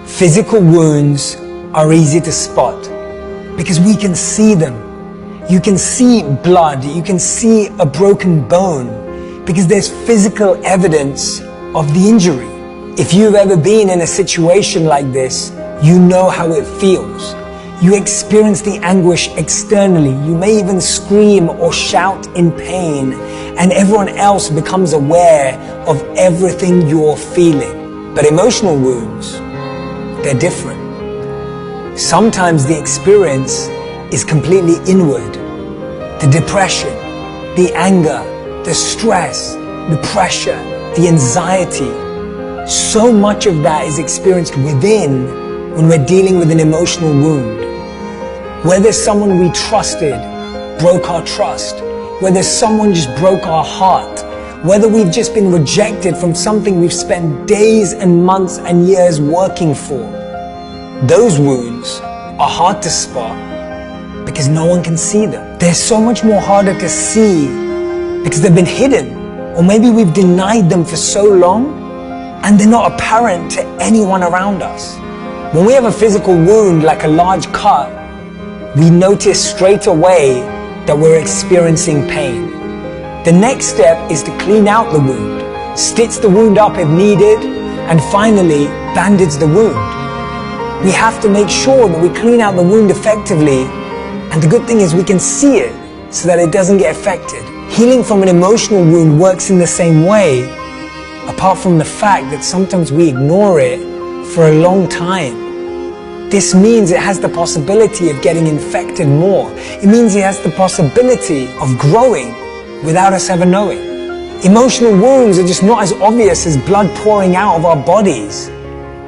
Physical wounds are easy to spot because we can see them. You can see blood, you can see a broken bone because there's physical evidence of the injury. If you've ever been in a situation like this, you know how it feels. You experience the anguish externally. You may even scream or shout in pain, and everyone else becomes aware of everything you're feeling. But emotional wounds, they're different. Sometimes the experience is completely inward. The depression, the anger, the stress, the pressure, the anxiety. So much of that is experienced within when we're dealing with an emotional wound. Whether someone we trusted broke our trust, whether someone just broke our heart, whether we've just been rejected from something we've spent days and months and years working for. Those wounds are hard to spot because no one can see them. They're so much more harder to see because they've been hidden, or maybe we've denied them for so long and they're not apparent to anyone around us. When we have a physical wound like a large cut, we notice straight away that we're experiencing pain. The next step is to clean out the wound, stitch the wound up if needed, and finally bandage the wound. We have to make sure that we clean out the wound effectively, and the good thing is we can see it so that it doesn't get affected. Healing from an emotional wound works in the same way, apart from the fact that sometimes we ignore it for a long time. This means it has the possibility of getting infected more. It means it has the possibility of growing without us ever knowing. Emotional wounds are just not as obvious as blood pouring out of our bodies,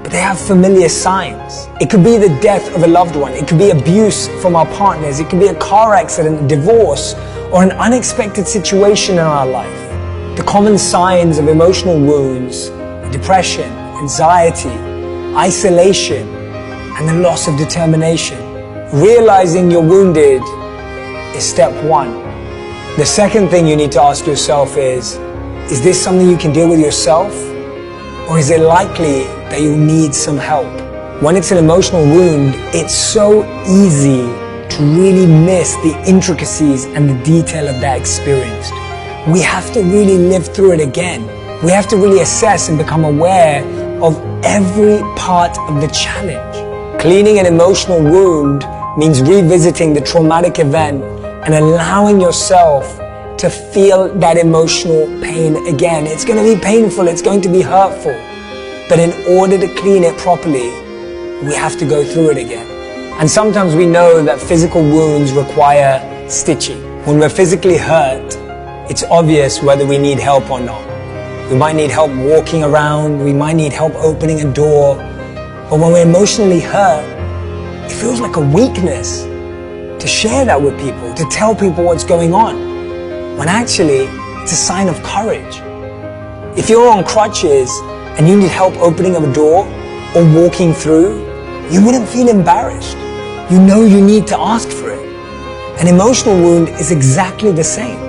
but they have familiar signs. It could be the death of a loved one. It could be abuse from our partners. It could be a car accident, a divorce, or an unexpected situation in our life. The common signs of emotional wounds are depression, anxiety, isolation, and the loss of determination. Realizing you're wounded is step one. The second thing you need to ask yourself is this something you can deal with yourself? Or is it likely that you'll need some help? When it's an emotional wound, it's so easy to really miss the intricacies and the detail of that experience. We have to really live through it again. We have to really assess and become aware of every part of the challenge. Cleaning an emotional wound means revisiting the traumatic event and allowing yourself to feel that emotional pain again. It's going to be painful, it's going to be hurtful. But in order to clean it properly, we have to go through it again. And sometimes we know that physical wounds require stitching. When we're physically hurt, it's obvious whether we need help or not. We might need help walking around, we might need help opening a door. But when we're emotionally hurt, it feels like a weakness to share that with people, to tell people what's going on, when actually it's a sign of courage. If you're on crutches and you need help opening a door or walking through, you wouldn't feel embarrassed. You know you need to ask for it. An emotional wound is exactly the same.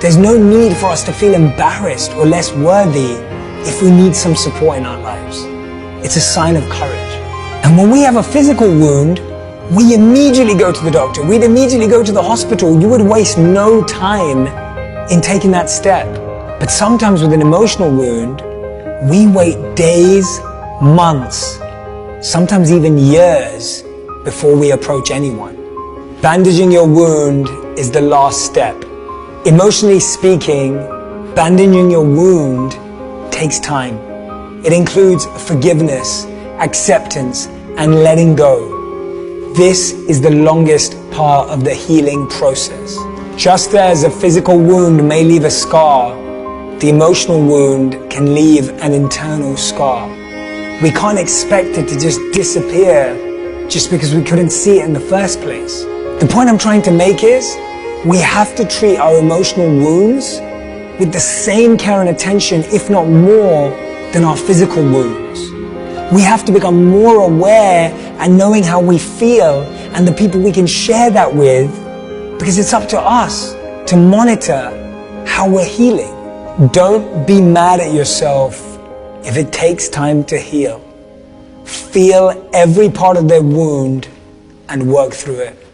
There's no need for us to feel embarrassed or less worthy if we need some support in our lives. It's a sign of courage. And when we have a physical wound, we immediately go to the doctor. We'd immediately go to the hospital. You would waste no time in taking that step. But sometimes with an emotional wound, we wait days, months, sometimes even years before we approach anyone. Bandaging your wound is the last step. Emotionally speaking, bandaging your wound takes time. It includes forgiveness, acceptance, and letting go. This is the longest part of the healing process. Just as a physical wound may leave a scar, the emotional wound can leave an internal scar. We can't expect it to just disappear just because we couldn't see it in the first place. The point I'm trying to make is, we have to treat our emotional wounds with the same care and attention, if not more, than our physical wounds. We have to become more aware and knowing how we feel and the people we can share that with, because it's up to us to monitor how we're healing. Don't be mad at yourself if it takes time to heal. Feel every part of their wound and work through it.